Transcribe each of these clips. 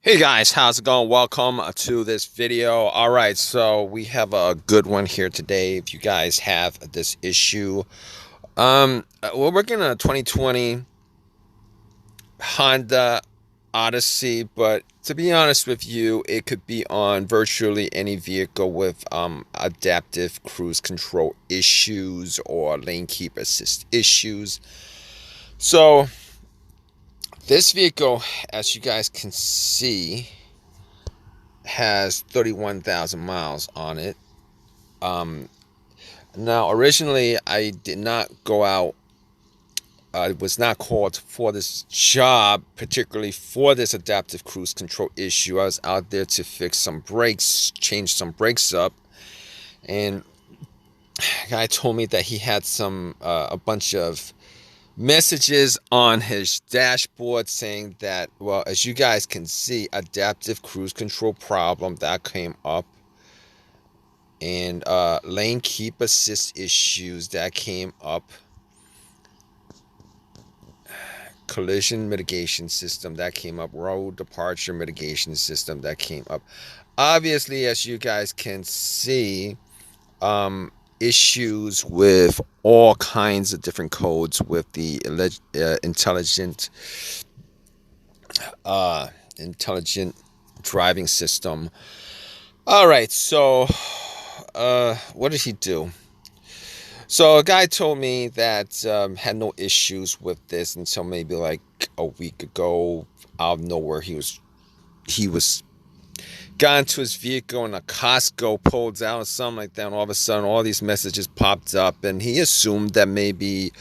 Hey guys, how's it going? Welcome to this video. All right, so we have a good one here today. If you guys have this issue, we're working on a 2020 Honda Odyssey, but to be honest with you, it could be on virtually any vehicle with adaptive cruise control issues or lane keep assist issues. So this vehicle, as you guys can see, has 31,000 miles on it. Um, Now, originally, I did not go out. I was not called for this job, particularly for this adaptive cruise control issue. I was out there to fix some brakes, change some brakes up, and a guy told me that he had a bunch of messages on his dashboard saying that, well, as you guys can see, adaptive cruise control problem that came up, and lane keep assist issues that came up, collision mitigation system that came up, road departure mitigation system that came up. Obviously, as you guys can see, issues with all kinds of different codes with the intelligent driving system. All right, so what did he do? So a guy told me that had no issues with this until maybe like a week ago. Out of nowhere, he was got into his vehicle and a Costco pulled out or something like that. And all of a sudden, all these messages popped up, and he assumed that maybe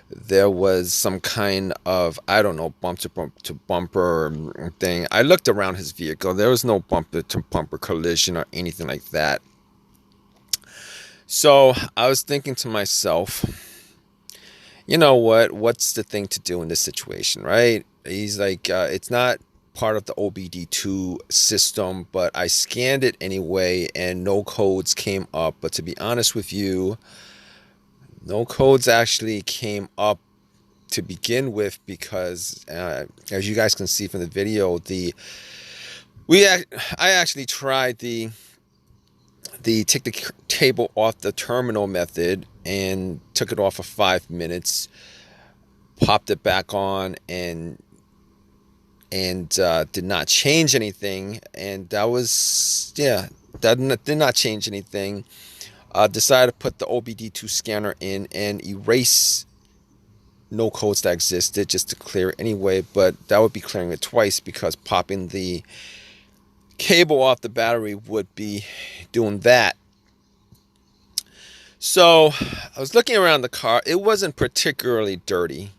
there was some kind of, I don't know, bumper to bumper thing. I looked around his vehicle. There was no bumper to bumper collision or anything like that. So I was thinking to myself, you know what? What's the thing to do in this situation, right? He's like, it's not part of the OBD2 system, but I scanned it anyway and no codes came up. But to be honest with you, no codes actually came up to begin with because, as you guys can see from the video, I actually tried the take the cable off the terminal method and took it off for 5 minutes, popped it back on, and did not change anything. And that was, yeah, that did not change anything. Decided to put the OBD2 scanner in and erase no codes that existed just to clear it anyway, but that would be clearing it twice because popping the cable off the battery would be doing that. So I was looking around the car. It wasn't particularly dirty.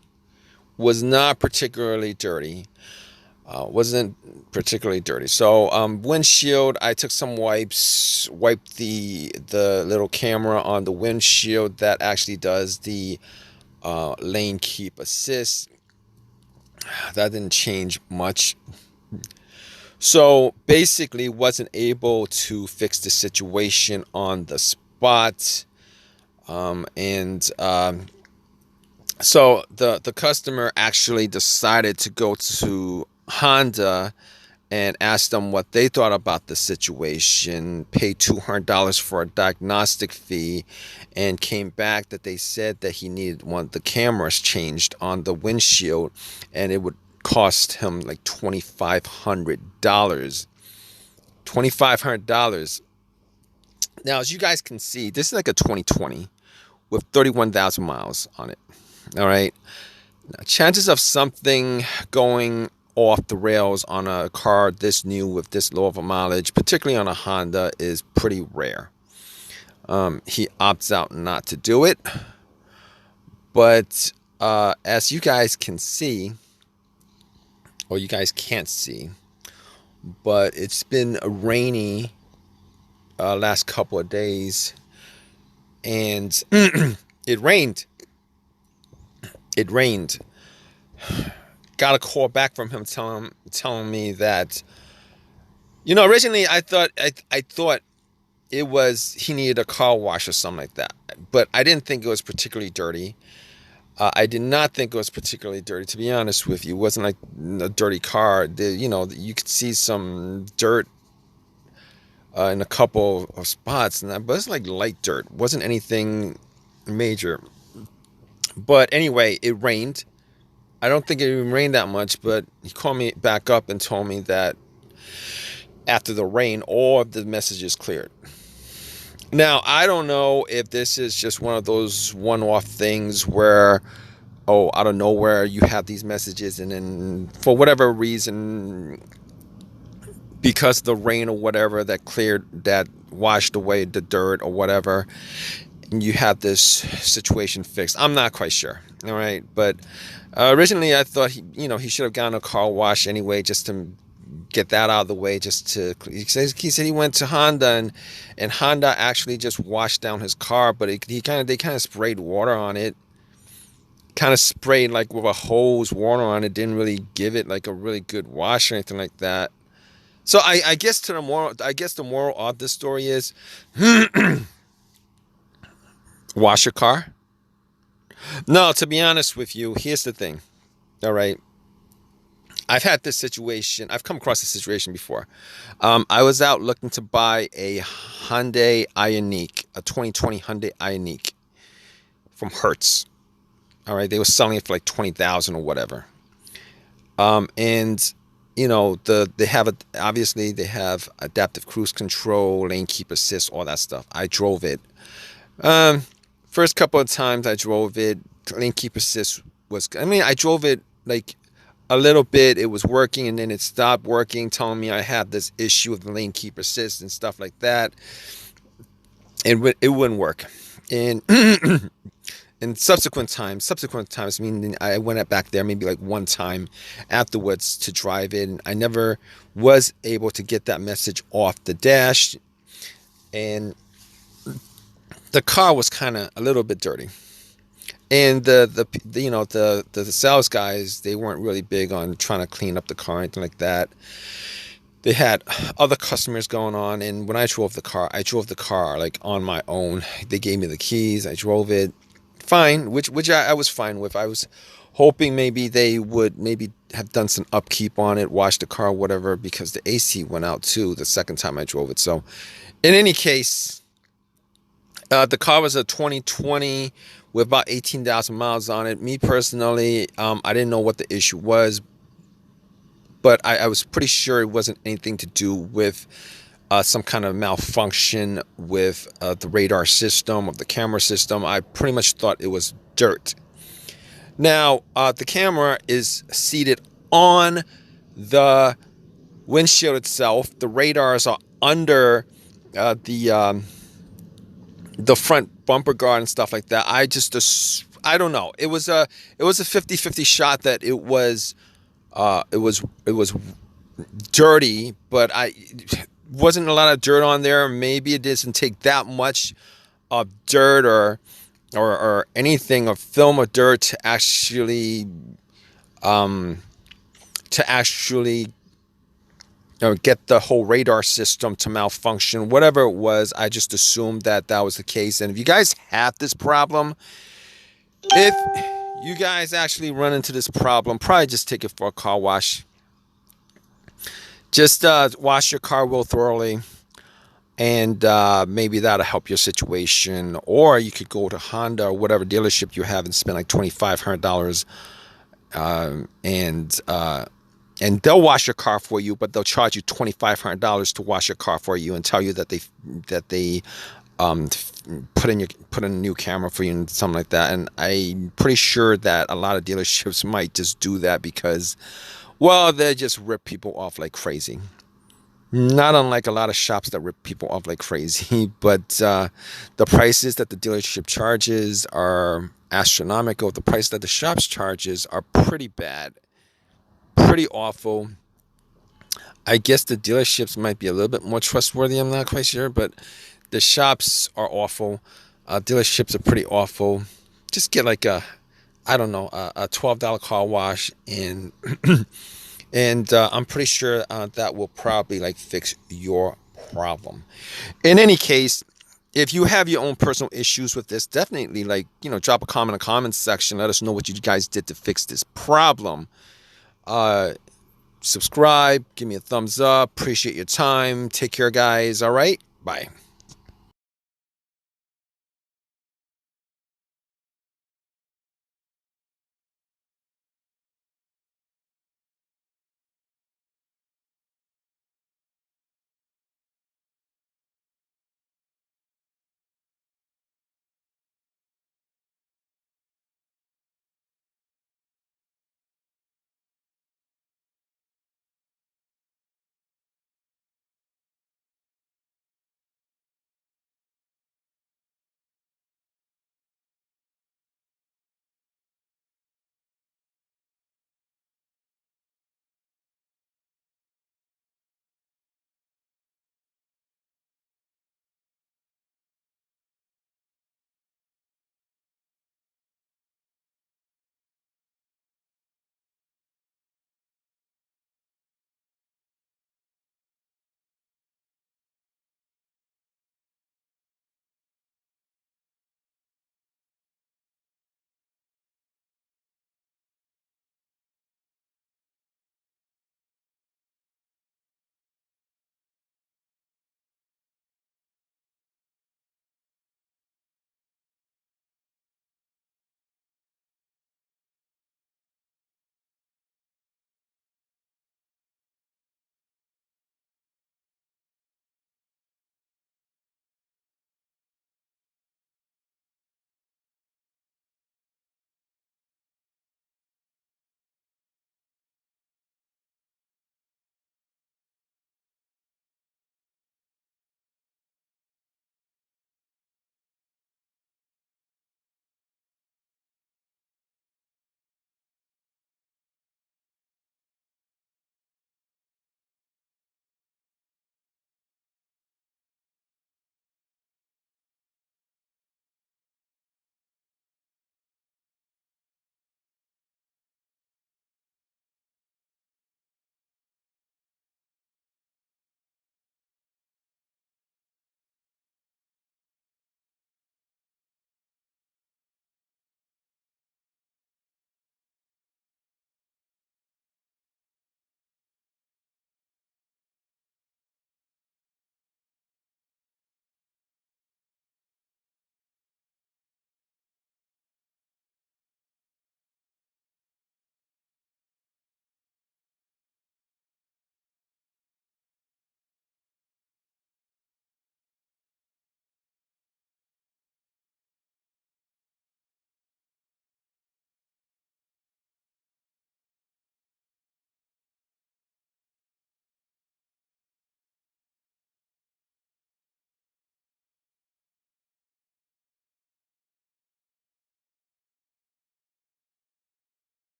Was not particularly dirty. Wasn't particularly dirty. So windshield, I took some wipes, wiped the little camera on the windshield that actually does the lane keep assist. That didn't change much. So basically wasn't able to fix the situation on the spot. So the customer actually decided to go to Honda and ask them what they thought about the situation, paid $200 for a diagnostic fee, and came back that they said that he needed one of the cameras changed on the windshield, and it would cost him like $2,500. $2,500. Now, as you guys can see, this is like a 2020 with 31,000 miles on it. All right. Now, chances of something going off the rails on a car this new with this low of a mileage, particularly on a Honda, is pretty rare. He opts out not to do it. But as you guys can see, or you guys can't see, but it's been rainy last couple of days, and it rained. It rained. Got a call back from him telling me that, originally I thought it was he needed a car wash or something like that, but I didn't think it was particularly dirty. I did not think it was particularly dirty, to be honest with you. It wasn't like a dirty car. You could see some dirt in a couple of spots, but it's like light dirt. It wasn't anything major. But anyway, it rained. I don't think it even rained that much, but he called me back up and told me that after the rain, all of the messages cleared. Now, I don't know if this is just one of those one-off things where, oh, out of nowhere you have these messages, and then for whatever reason, because of the rain or whatever that cleared, that washed away the dirt or whatever, and you have this situation fixed. I'm not quite sure. All right, but originally I thought he should have gotten a car wash anyway, just to get that out of the way. He said he went to Honda, and Honda actually just washed down his car, but they kind of sprayed water on it, kind of sprayed like with a hose water on it. Didn't really give it like a really good wash or anything like that. So I guess the moral of this story is wash your car. No, to be honest with you, here's the thing. All right. I've had this situation. I've come across this situation before. I was out looking to buy a Hyundai Ioniq, a 2020 Hyundai Ioniq from Hertz. All right. They were selling it for like 20,000 or whatever. And obviously they have adaptive cruise control, lane keep assist, all that stuff. I drove it. First couple of times I drove it, lane keep assist I drove it like a little bit. It was working, and then it stopped working, telling me I had this issue with the lane keep assist and stuff like that. And it wouldn't work. And and subsequent times, meaning I went back there maybe like one time afterwards to drive it, and I never was able to get that message off the dash. And the car was kind of a little bit dirty, and the sales guys, they weren't really big on trying to clean up the car or anything like that. They had other customers going on, and when I drove the car like on my own. They gave me the keys. I drove it fine, which I was fine with. I was hoping maybe they would maybe have done some upkeep on it, wash the car, whatever, because the AC went out too the second time I drove it. So, in any case. The car was a 2020 with about 18,000 miles on it. Me personally, I didn't know what the issue was, but I was pretty sure it wasn't anything to do with some kind of malfunction with the radar system or the camera system. I pretty much thought it was dirt. Now, the camera is seated on the windshield itself. The radars are under the front bumper guard and stuff like that. I don't know. It was a 50-50 shot that it was dirty, but I wasn't a lot of dirt on there. Maybe it doesn't take that much of dirt or anything, or film of dirt to actually get the whole radar system to malfunction. Whatever it was, I just assumed that was the case. And if you guys have this problem, if you guys actually run into this problem, probably just take it for a car wash. Just wash your car real thoroughly, and maybe that'll help your situation. Or you could go to Honda or whatever dealership you have and spend like $2,500, and they'll wash your car for you, but they'll charge you $2,500 to wash your car for you, and tell you that they put in a new camera for you and something like that. And I'm pretty sure that a lot of dealerships might just do that because, well, they just rip people off like crazy. Not unlike a lot of shops that rip people off like crazy, but the prices that the dealership charges are astronomical. The price that the shops charges are pretty bad. Pretty awful. I guess the dealerships might be a little bit more trustworthy. I'm not quite sure, but the shops are awful. Dealerships are pretty awful. Just get like a $12 car wash, and and I'm pretty sure that will probably like fix your problem. In any case, If you have your own personal issues with this, definitely drop a comment in the comments section. Let us know what you guys did to fix this problem. Uh, Subscribe, give me a thumbs up. Appreciate your time. Take care, guys. All right. Bye.